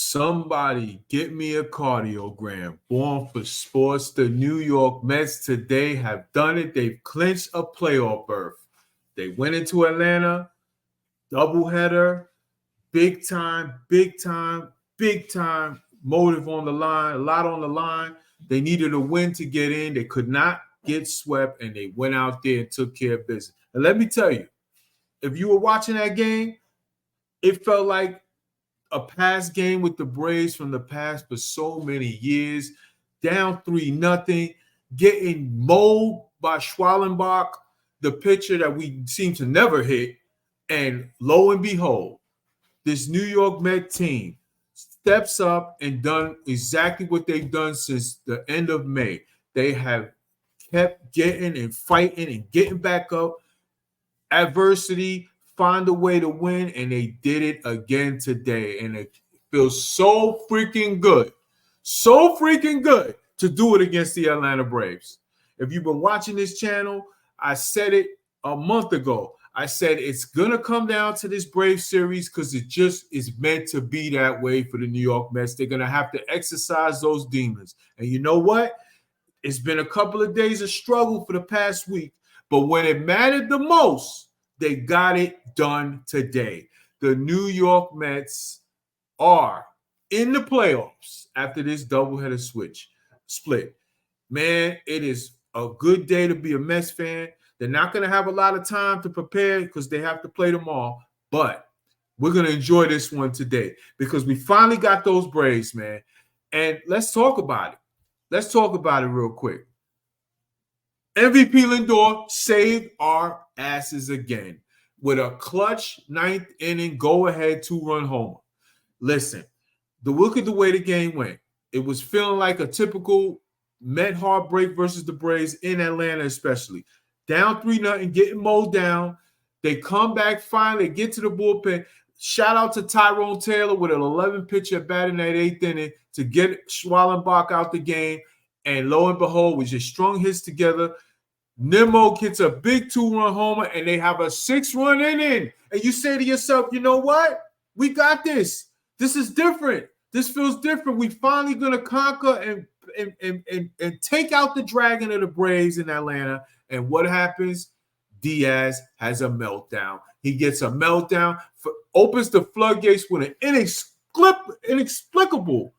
Somebody get me a cardiogram. Born for sports, the New York Mets today have done it. They've clinched a playoff berth. They went into Atlanta, doubleheader, big time, big time, big time. Motive on the line, a lot on the line. They needed a win to get in. They could not get swept, and they went out there and took care of business. And let me tell you, if you were watching that game, it felt like a past game with the Braves from the past for so many years, down 3-0, getting mowed by Schwallenbach, the pitcher that we seem to never hit. And lo and behold, this New York Met team steps up and done exactly what they've done since the end of May. They have kept getting and fighting and getting back up. Adversity, find a way to win, and they did it again today. And it feels so freaking good to do it against the Atlanta Braves. If you've been watching this channel, I said it a month ago. I said it's going to come down to this Brave series because it just is meant to be that way for the New York Mets. They're going to have to exercise those demons. And you know what? It's been a couple of days of struggle for the past week, but when it mattered the most, they got it done today. The New York Mets are in the playoffs after this doubleheader split. Man, it is a good day to be a Mets fan. They're not going to have a lot of time to prepare because they have to play them all, but we're going to enjoy this one today because we finally got those Braves, man. And let's talk about it. Let's talk about it real quick. MVP Lindor saved our asses again with a clutch ninth inning go-ahead 2-run homer. Listen, look at the way the game went. It was feeling like a typical Met heartbreak versus the Braves in Atlanta especially. Down 3-0, getting mowed down. They come back finally, get to the bullpen. Shout out to Tyrone Taylor with an 11-pitch at bat in that 8th inning to get Schwallenbach out the game. And lo and behold, we just strung hits together. Nimmo gets a big 2-run homer, and they have a 6-run inning. And you say to yourself, you know what? We got this. This is different. This feels different. We finally going to conquer and take out the dragon of the Braves in Atlanta. And what happens? Diaz has a meltdown. He gets a meltdown, opens the floodgates with an inexplicable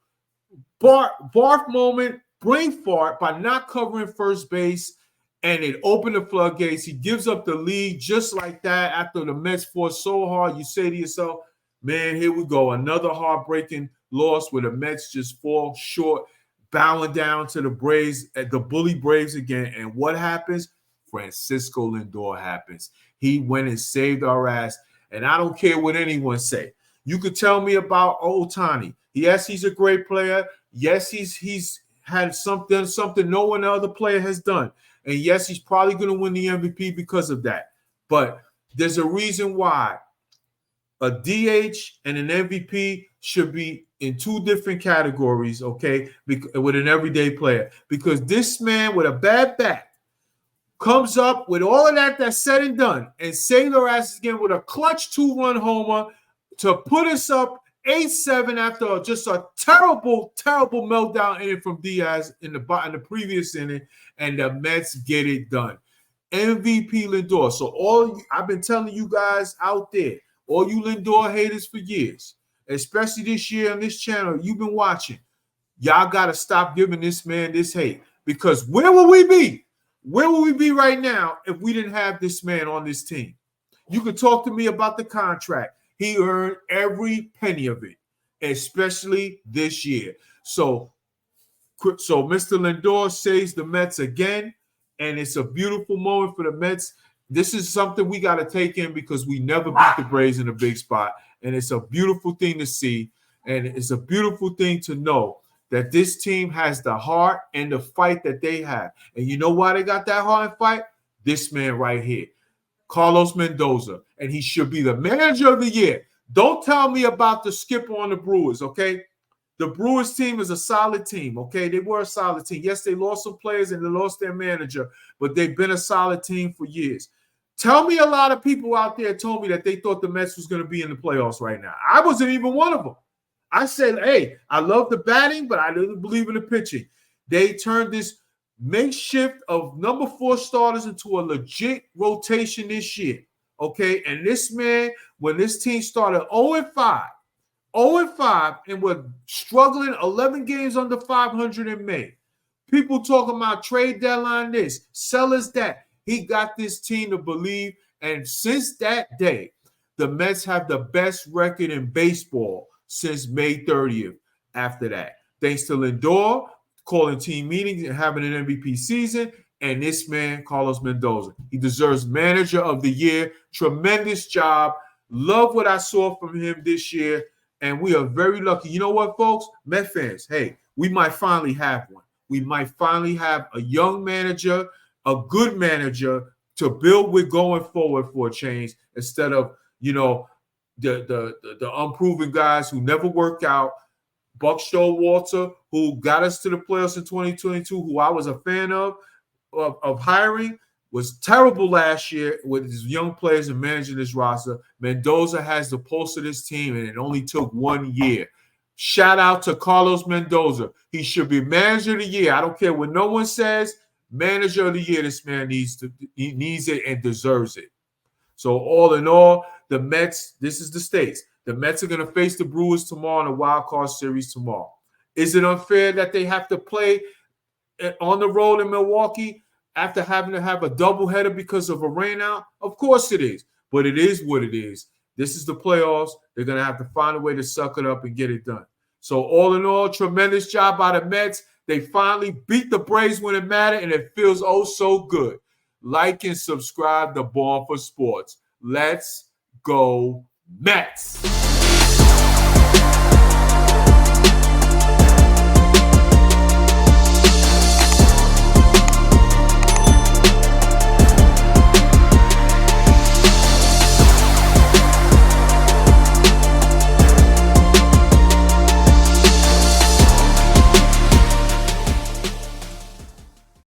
barf moment, brain fart by not covering first base, and it opened the floodgates. He gives up the lead just like that after the Mets fought so hard. You say to yourself, man, here we go. Another heartbreaking loss where the Mets just fall short, bowing down to the Braves, the bully Braves again. And what happens? Francisco Lindor happens. He went and saved our ass. And I don't care what anyone say. You could tell me about Ohtani. Yes, he's a great player. Yes, he's had something no one other player has done. And yes, he's probably going to win the MVP because of that. But there's a reason why a DH and an MVP should be in two different categories, okay, with an everyday player. Because this man with a bad bat comes up with all of that's said and done and saved our asses again with a clutch 2-run homer to put us up 8-7 after just a terrible meltdown inning from Diaz in the previous inning, and the Mets get it done. MVP Lindor. So I've been telling you guys out there, all you Lindor haters for years, especially this year on this channel, you've been watching. Y'all got to stop giving this man this hate because where will we be? Where would we be right now if we didn't have this man on this team? You could talk to me about the contract. He earned every penny of it, especially this year. So Mr. Lindor saves the Mets again, and it's a beautiful moment for the Mets. This is something we got to take in because we never beat the Braves in a big spot, and it's a beautiful thing to see, and it's a beautiful thing to know that this team has the heart and the fight that they have. And you know why they got that heart and fight? This man right here, Carlos Mendoza, and he should be the manager of the year. Don't tell me about the skipper on the Brewers, okay? The Brewers team is a solid team, okay? They were a solid team. Yes, they lost some players and they lost their manager, but they've been a solid team for years. Tell me a lot of people out there told me that they thought the Mets was going to be in the playoffs right now. I wasn't even one of them. I said, hey, I love the batting, but I didn't believe in the pitching. They turned this makeshift of number 4 starters into a legit rotation this year. Okay. And this man, when this team started 0-5, 0-5, and were struggling 11 games under 500 in May. People talking about trade deadline this, sellers that. He got this team to believe. And since that day, the Mets have the best record in baseball since May 30th after that. Thanks to Lindor calling team meetings and having an MVP season, and this man, Carlos Mendoza. He deserves Manager of the Year. Tremendous job. Love what I saw from him this year, and we are very lucky. You know what, folks? Met fans, hey, we might finally have one. We might finally have a young manager, a good manager to build with going forward for a change instead of, the unproven guys who never work out. Buck Showalter, who got us to the playoffs in 2022, who I was a fan of hiring, was terrible last year with his young players and managing this roster. Mendoza has the pulse of this team, and it only took 1 year. Shout out to Carlos Mendoza. He should be Manager of the Year. I don't care what no one says. Manager of the Year, this man needs it and deserves it. So all in all, the Mets, this is the stakes. The Mets are going to face the Brewers tomorrow in the wild card series tomorrow. Is it unfair that they have to play on the road in Milwaukee after having to have a doubleheader because of a rainout? Of course it is, but it is what it is. This is the playoffs. They're going to have to find a way to suck it up and get it done. So all in all, tremendous job by the Mets. They finally beat the Braves when it mattered, and it feels oh so good. Like and subscribe to Born for Sports. Let's go Mets.